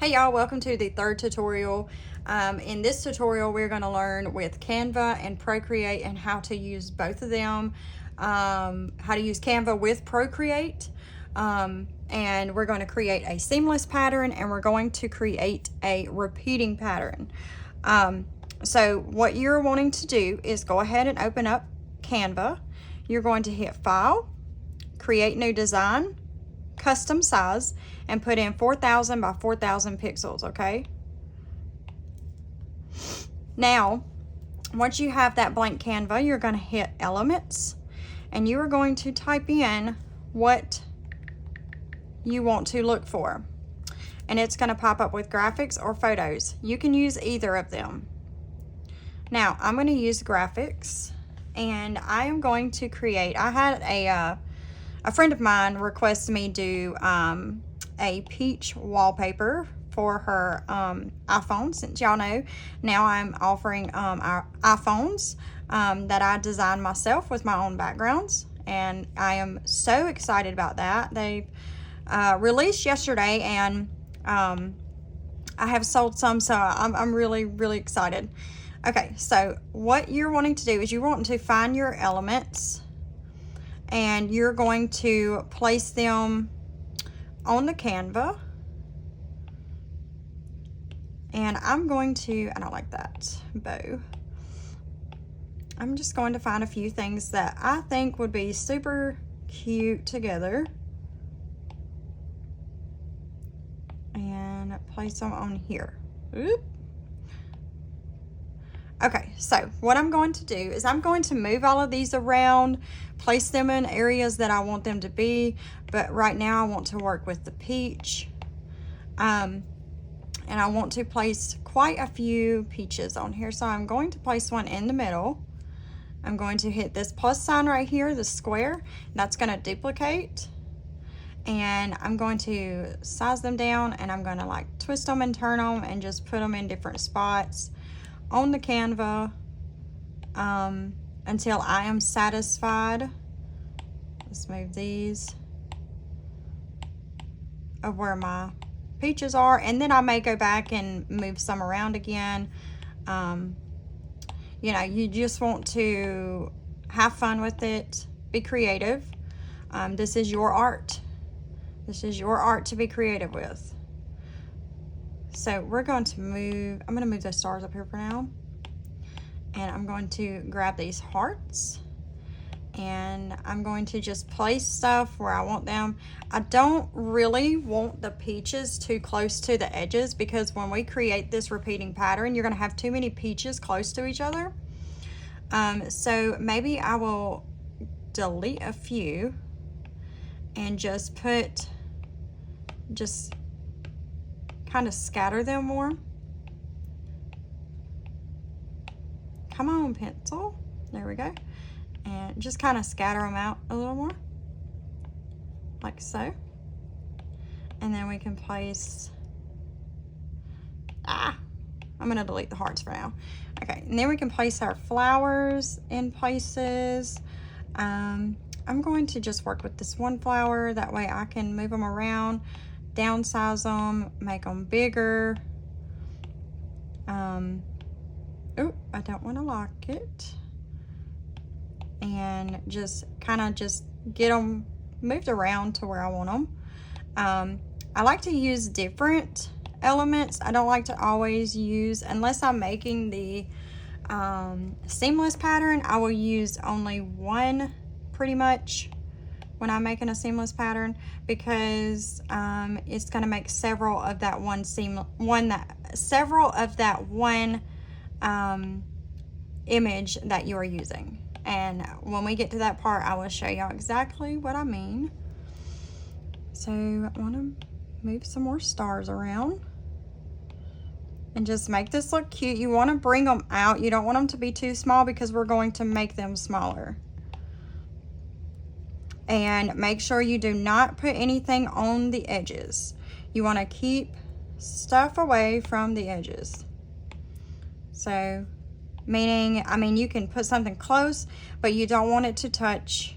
Hey y'all, welcome to the third tutorial. In this tutorial, we're going to learn with Canva and Procreate and how to use both of them, how to use Canva with Procreate, and we're going to create a seamless pattern and we're going to create a repeating pattern. So what you're wanting to do is go ahead and open up Canva. You're going to hit File, Create New Design, Custom Size, and put in 4,000 by 4,000 pixels, okay? Now, once you have that blank Canva, you're going to hit Elements, and you are going to type in what you want to look for. And it's going to pop up with graphics or photos. You can use either of them. Now, I'm going to use graphics, and I am going to create, I had a friend of mine request me do a peach wallpaper for her iPhone. Since y'all know, now I'm offering our iPhones that I designed myself with my own backgrounds, and I am so excited about that. They released yesterday, and I have sold some, so I'm really excited. Okay, so what you're wanting to do is you're wanting to find your elements, and you're going to place them on the Canva. And I'm going to, I don't like that bow. I'm just going to find a few things that I think would be super cute together and place them on here. Oop. Okay, so what I'm going to do is I'm going to move all of these around, place them in areas that I want them to be, but right now I want to work with the peach. And I want to place quite a few peaches on here, so I'm going to place one in the middle. I'm going to hit this plus sign right here, the square, that's going to duplicate. And I'm going to size them down, and I'm going to like twist them and turn them and just put them in different spots on the Canva until I am satisfied. Let's move these of where my peaches are, and then I may go back and move some around again. You know, you just want to have fun with it, be creative. This is your art. This is your art to be creative with. So we're going to move, I'm going to move those stars up here for now. And I'm going to grab these hearts. And I'm going to just place stuff where I want them. I don't really want the peaches too close to the edges, because when we create this repeating pattern, you're going to have too many peaches close to each other. So maybe I will delete a few and just kind of scatter them more. Come on, pencil. There we go. And just kind of scatter them out a little more, like so. And then we can place, I'm gonna delete the hearts for now. Okay, and then we can place our flowers in places. I'm going to just work with this one flower, that way I can move them around, downsize them, make them bigger. Oh, I don't want to lock it. And just kind of just get them moved around to where I want them. I like to use different elements. I don't like to always use, unless I'm making the seamless pattern, I will use only one pretty much when I'm making a seamless pattern, because it's going to make several of that one image that you are using. And when we get to that part, I will show y'all exactly what I mean. So I want to move some more stars around and just make this look cute. You want to bring them out. You don't want them to be too small, because we're going to make them smaller. And make sure you do not put anything on the edges. You want to keep stuff away from the edges. So, meaning, I mean, you can put something close, but you don't want it to touch,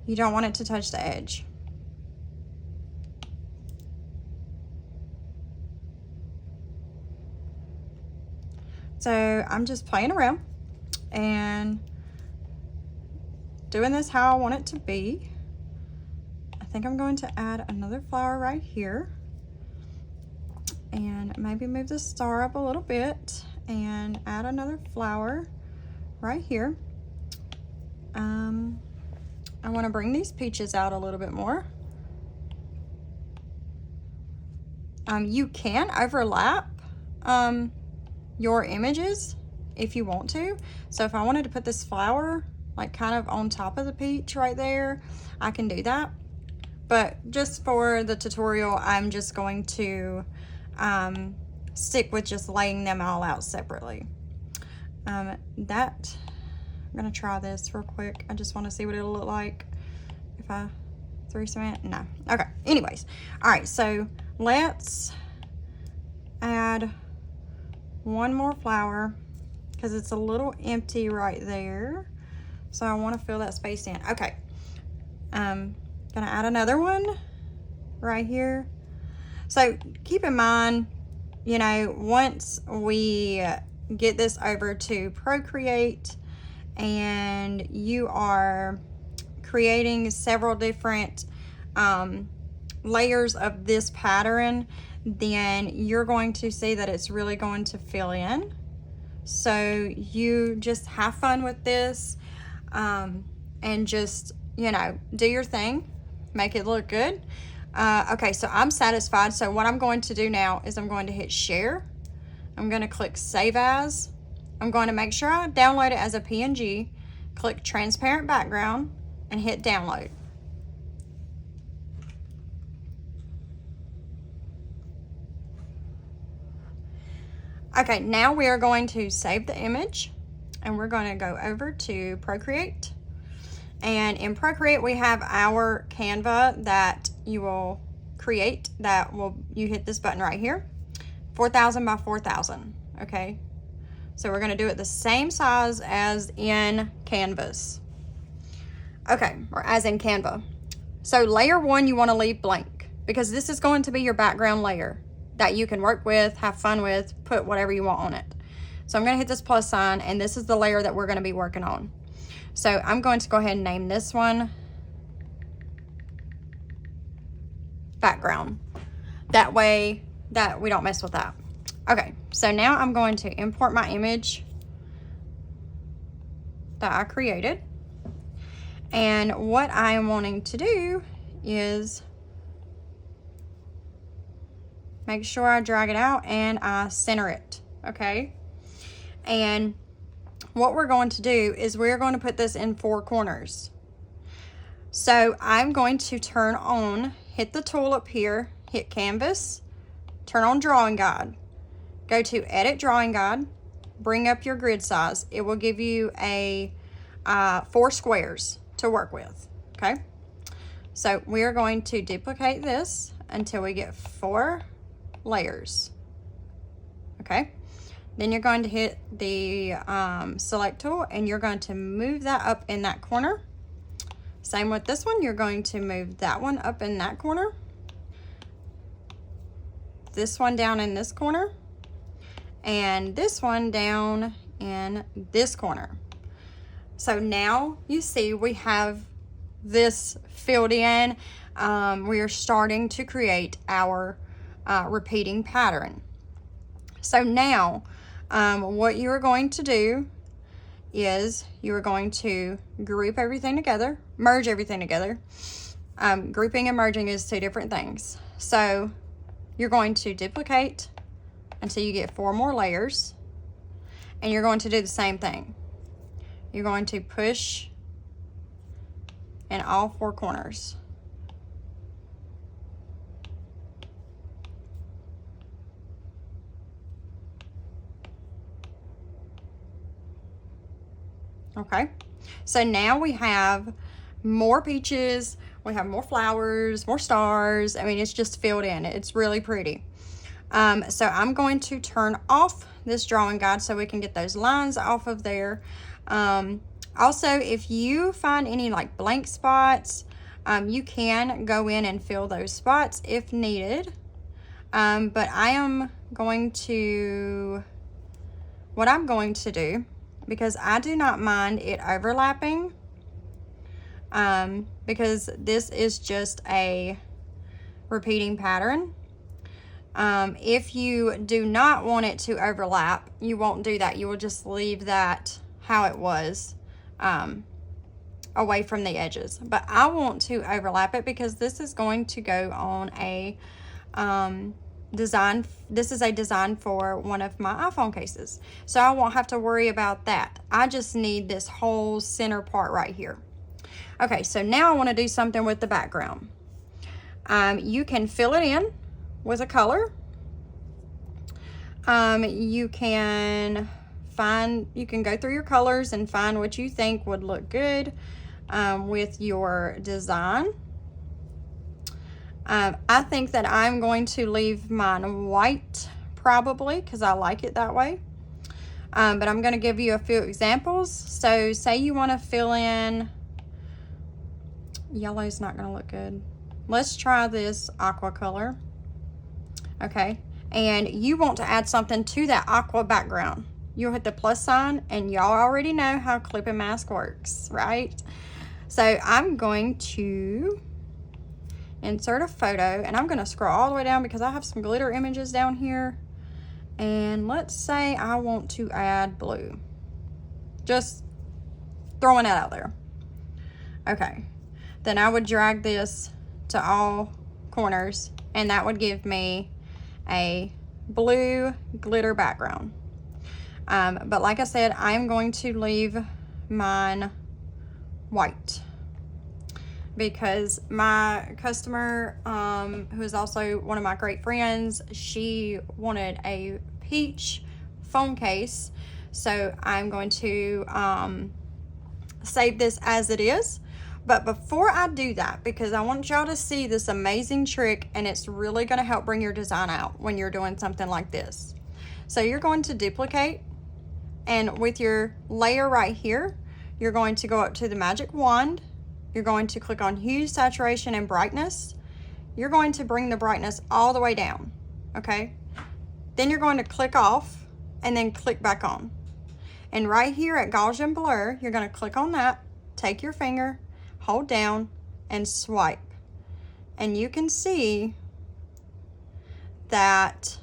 the edge. So I'm just playing around and doing this how I want it to be. I think I'm going to add another flower right here and maybe move the star up a little bit and add another flower right here. I want to bring these peaches out a little bit more. You can overlap your images if you want to. So if I wanted to put this flower like kind of on top of the peach right there, I can do that. But just for the tutorial, I'm just going to stick with just laying them all out separately. I'm gonna try this real quick. I just want to see what it'll look like if I threw some in. No. Okay. Anyways, all right. So let's add one more flower because it's a little empty right there. So I want to fill that space in. Okay. Gonna add another one right here. So keep in mind, you know, once we get this over to Procreate and you are creating several different layers of this pattern, then you're going to see that it's really going to fill in. So you just have fun with this and just, you know, do your thing, make it look good. Okay, so I'm satisfied. So what I'm going to do now is I'm going to hit share. I'm going to click save as. I'm going to make sure I download it as a PNG, click transparent background and hit download. Okay, now we are going to save the image and we're going to go over to Procreate. And in Procreate, we have our Canva that you will create you hit this button right here, 4,000 by 4,000, okay? So we're gonna do it the same size as in Canvas. Okay, or as in Canva. So layer one, you wanna leave blank because this is going to be your background layer that you can work with, have fun with, put whatever you want on it. So I'm gonna hit this plus sign and this is the layer that we're gonna be working on. So I'm going to go ahead and name this one background. That way that we don't mess with that. Okay, so now I'm going to import my image that I created. And what I am wanting to do is make sure I drag it out and I center it, okay? And what we're going to do is we're going to put this in 4 corners. So I'm going to turn on, hit the tool up here, hit Canvas, turn on Drawing Guide, go to Edit Drawing Guide, bring up your grid size. It will give you a 4 squares to work with, okay? So we're going to duplicate this until we get 4 layers, okay? Then you're going to hit the select tool and you're going to move that up in that corner. Same with this one, you're going to move that one up in that corner. This one down in this corner. And this one down in this corner. So now you see we have this filled in. We are starting to create our repeating pattern. So now what you are going to do is you are going to group everything together, merge everything together. Grouping and merging is 2 different things. So you're going to duplicate until you get 4 more layers, and you're going to do the same thing. You're going to push in all 4 corners. Okay, so now we have more peaches, we have more flowers, more stars. I mean, it's just filled in. It's really pretty. So I'm going to turn off this drawing guide so we can get those lines off of there. Also, if you find any like blank spots, you can go in and fill those spots if needed. But I am going to what I'm going to do, because I do not mind it overlapping, because this is just a repeating pattern. If you do not want it to overlap, you won't do that. You will just leave that how it was, away from the edges. But I want to overlap it because this is going to go on a design. This is a design for one of my iPhone cases, so I won't have to worry about that. I just need this whole center part right here. Okay, so now I want to do something with the background. You can fill it in with a color. You can go through your colors and find what you think would look good with your design. I think that I'm going to leave mine white, probably, because I like it that way. But I'm going to give you a few examples. So say you want to fill in, yellow's not going to look good. Let's try this aqua color. Okay, and you want to add something to that aqua background. You'll hit the plus sign, and y'all already know how clip and mask works, right? So I'm going to insert a photo, and I'm going to scroll all the way down because I have some glitter images down here. And let's say I want to add blue. Just throwing that out there. Okay, then I would drag this to all corners, and that would give me a blue glitter background. But like I said, I'm going to leave mine white because my customer, who is also one of my great friends, she wanted a peach phone case. So I'm going to save this as it is. But before I do that, because I want y'all to see this amazing trick, and it's really going to help bring your design out when you're doing something like this. So you're going to duplicate, and with your layer right here, you're going to go up to the magic wand. You're going to click on hue, saturation, and brightness. You're going to bring the brightness all the way down, okay? Then you're going to click off and then click back on. And right here at Gaussian blur, you're going to click on that, take your finger, hold down, and swipe. And you can see that,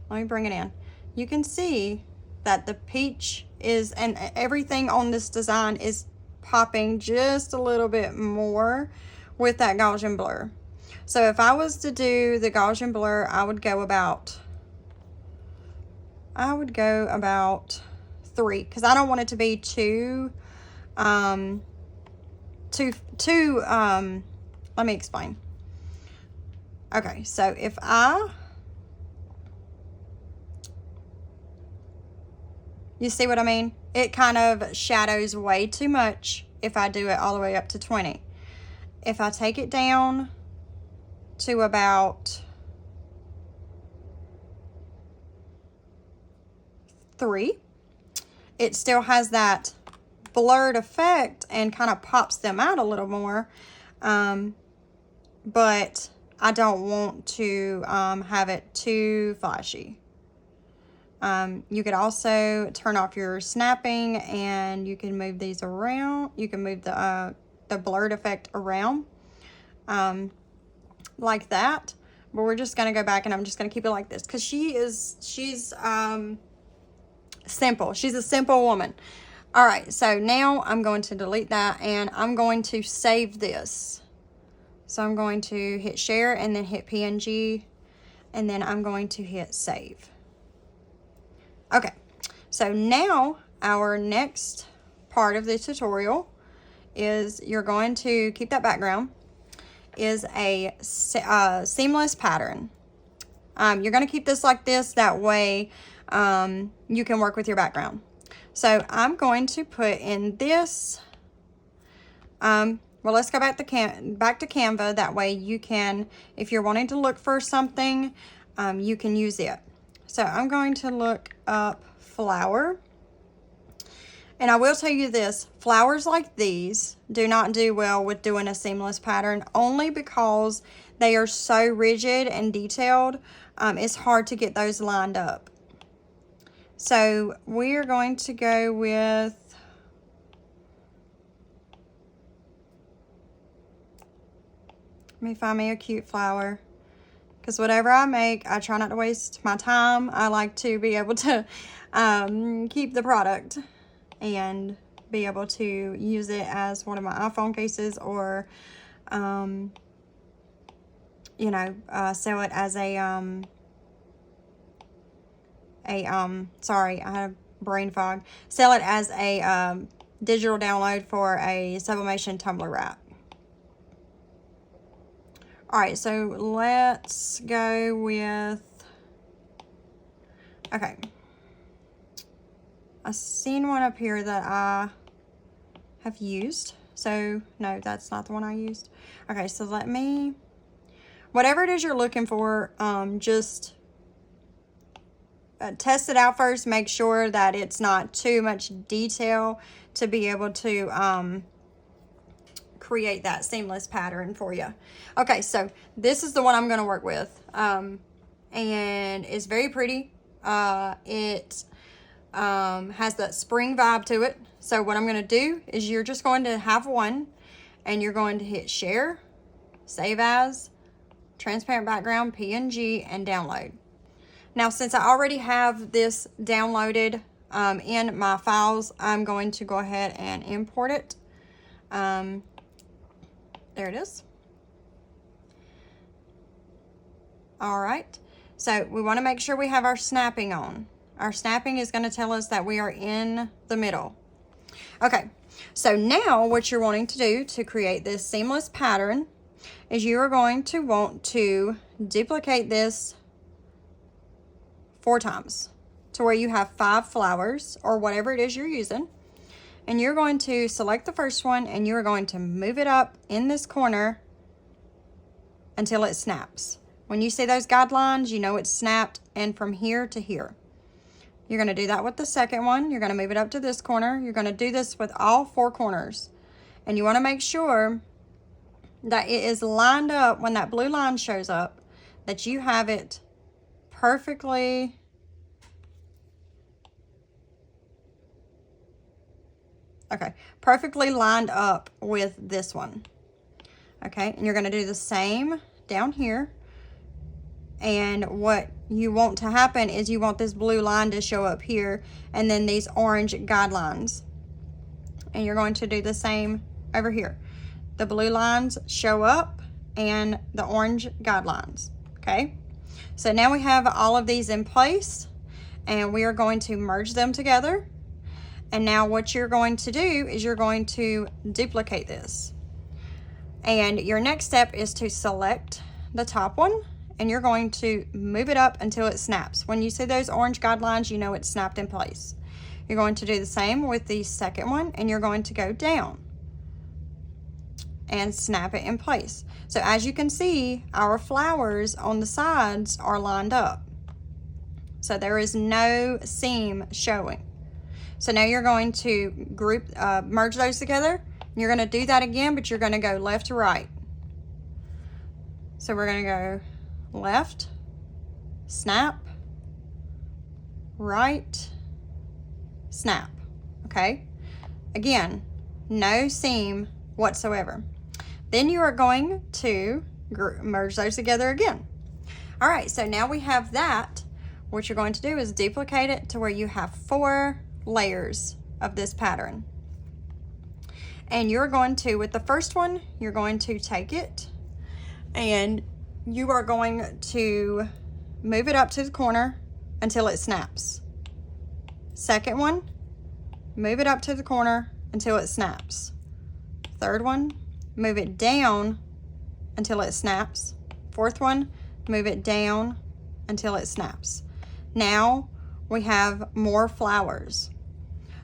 let me bring it in. You can see that the peach is, and everything on this design is popping just a little bit more with that Gaussian blur. So if I was to do the Gaussian blur, I would go about 3, because I don't want it to be too let me explain. Okay, so if you see what I mean? It kind of shadows way too much if I do it all the way up to 20. If I take it down to about 3, it still has that blurred effect and kind of pops them out a little more, but I don't want to have it too flashy. You could also turn off your snapping, and you can move these around. You can move the blurred effect around like that. But we're just going to go back, and I'm just going to keep it like this because she's simple. She's a simple woman. All right, so now I'm going to delete that, and I'm going to save this. So I'm going to hit share and then hit PNG, and then I'm going to hit save. Okay, so now our next part of the tutorial is you're going to keep that background, is a seamless pattern. You're going to keep this like this, that way you can work with your background. So I'm going to put in this, well, let's go back to Canva. That way you can, if you're wanting to look for something, you can use it. So I'm going to look up flower. And I will tell you this, flowers like these do not do well with doing a seamless pattern, only because they are so rigid and detailed. It's hard to get those lined up. So we're going to go with, let me find me a cute flower, because whatever I make, I try not to waste my time. I like to be able to keep the product and be able to use it as one of my iPhone cases, or you know, sell it as sorry, I had a brain fog. Sell it as a digital download for a sublimation tumbler wrap. All right, so let's go with, okay. I've seen one up here that I have used. So no, that's not the one I used. Okay, so let me, whatever it is you're looking for, just test it out first. Make sure that it's not too much detail to be able to create that seamless pattern for you. Okay, so this is the one I'm going to work with, and it's very pretty. It has that spring vibe to it. So what I'm going to do is you're just going to have one, and you're going to hit share, save as, transparent background, PNG, and download. Now, since I already have this downloaded in my files, I'm going to go ahead and import it. There it is. All right. So we want to make sure we have our snapping on. Our snapping is going to tell us that we are in the middle. Okay. So now what you're wanting to do to create this seamless pattern is you are going to want to duplicate this 4 times to where you have 5 flowers or whatever it is you're using. And you're going to select the first one, and you're going to move it up in this corner until it snaps. When you see those guidelines, you know it's snapped, and from here to here. You're going to do that with the second one. You're going to move it up to this corner. You're going to do this with all 4 corners. And you want to make sure that it is lined up when that blue line shows up, that you have it perfectly perfectly lined up with this one. Okay, and you're going to do the same down here. And what you want to happen is you want this blue line to show up here, and then these orange guidelines. And you're going to do the same over here. The blue lines show up and the orange guidelines. Okay, so now we have all of these in place, and we are going to merge them together. And now what you're going to do is you're going to duplicate this. And your next step is to select the top one, and you're going to move it up until it snaps. When you see those orange guidelines, you know it's snapped in place. You're going to do the same with the second one, and you're going to go down and snap it in place. So as you can see, our flowers on the sides are lined up. So there is no seam showing. So now you're going to merge those together. You're going to do that again, but you're going to go left to right. So we're going to go left, snap, right, snap. Okay? Again, no seam whatsoever. Then you are going to merge those together again. All right, so now we have that. What you're going to do is duplicate it to where you have 4 layers of this pattern. And you're going to, with the first one, you're going to take it and you are going to move it up to the corner until it snaps. Second one, move it up to the corner until it snaps. Third one, move it down until it snaps. Fourth one, move it down until it snaps. Now we have more flowers.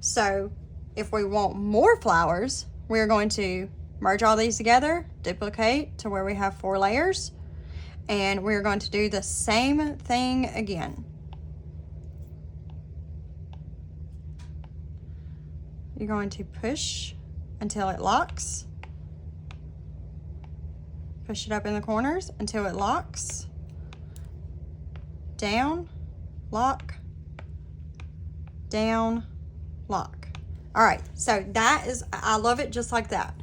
So if we want more flowers, we're going to merge all these together, duplicate to where we have 4 layers, and we're going to do the same thing again. You're going to push until it locks. Push it up in the corners until it locks. Down, lock, down, lock. All right, so that is, I love it just like that.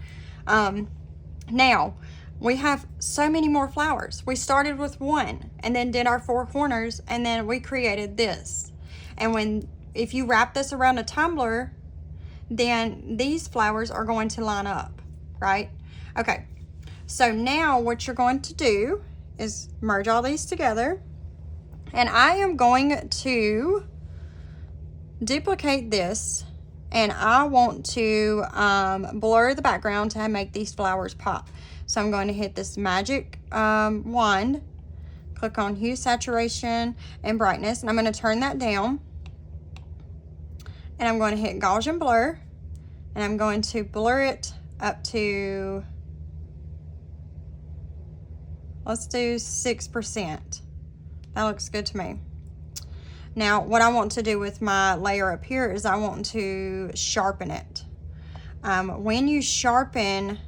Now, we have so many more flowers. We started with one and then did our 4 corners, and then we created this. And if you wrap this around a tumbler, then these flowers are going to line up, right? Okay, so now what you're going to do is merge all these together, and I am going to duplicate this, and I want to blur the background to make these flowers pop. So I'm going to hit this magic wand, click on hue, saturation, and brightness, and I'm going to turn that down, and I'm going to hit Gaussian blur, and I'm going to blur it up to, let's do 6%. That looks good to me. Now, what I want to do with my layer up here is I want to sharpen it. When you sharpen,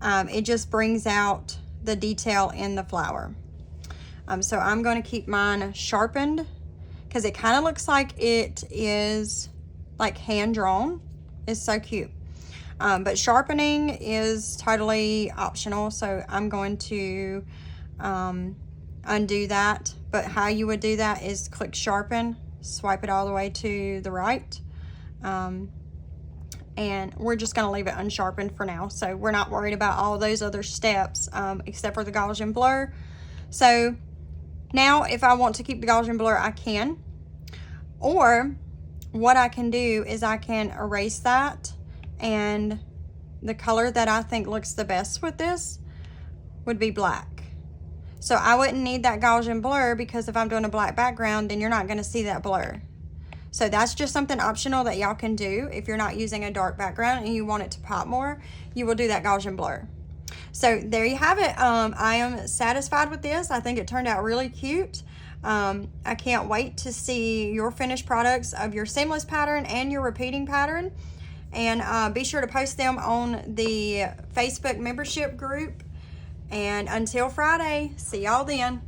it just brings out the detail in the flower. So I'm going to keep mine sharpened because it kind of looks like it is like hand-drawn. It's so cute. But sharpening is totally optional, so I'm going to undo that. But how you would do that is click sharpen, swipe it all the way to the right, and we're just going to leave it unsharpened for now, so we're not worried about all those other steps except for the Gaussian blur. So now if I want to keep the Gaussian blur, I can, or what I can do is I can erase that, and the color that I think looks the best with this would be black. So I wouldn't need that Gaussian blur, because if I'm doing a black background, then you're not going to see that blur. So that's just something optional that y'all can do. If you're not using a dark background and you want it to pop more, you will do that Gaussian blur. So there you have it. I am satisfied with this. I think it turned out really cute. I can't wait to see your finished products of your seamless pattern and your repeating pattern. And be sure to post them on the Facebook membership group. And until Friday, see y'all then.